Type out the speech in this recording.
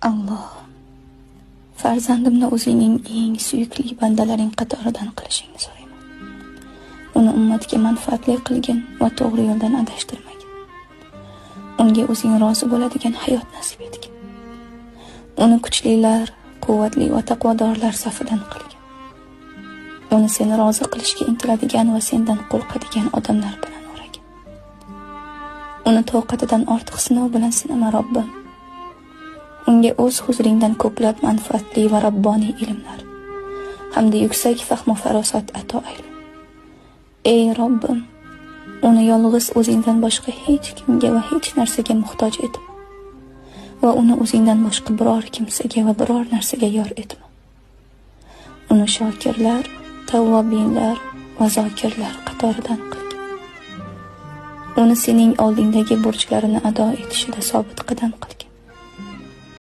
Alloh, farzandimni o'zingning eng suyukli bandalaring qatoridan qilishingni so'rayman. Uni ummatga manfaatli qilgin va to'g'ri yo'ldan adashtirmagin. Unga o'zing rozi bo'ladigan hayot nasib etgin. Uni kuchlilar, quvvatli va taqvodorlar safidan qilgin. Uni seni rozi qilishga intiladigan va sendan qo'rqadigan odamlar bilan o'ragin. Uni toqatidan ortiq sinov bilan sinama Robbim. Unga o'z huzuringdan ko'plab manfaatli va robboniy ilmlar hamda yuksak fahm va farosat ato ayla. Ey Robbim, uni yolg'iz o'zingdan boshqa hech kimga va hech narsaga muhtoj etma va uni o'zingdan boshqa biror kimsaga va biror narsaga yor etma. Uni shokirlar, tavvobinlar va zokirlar qatoridan qilgin. Uni sening oldingdagi burchlarini ado etishida sobit qadam qilgin.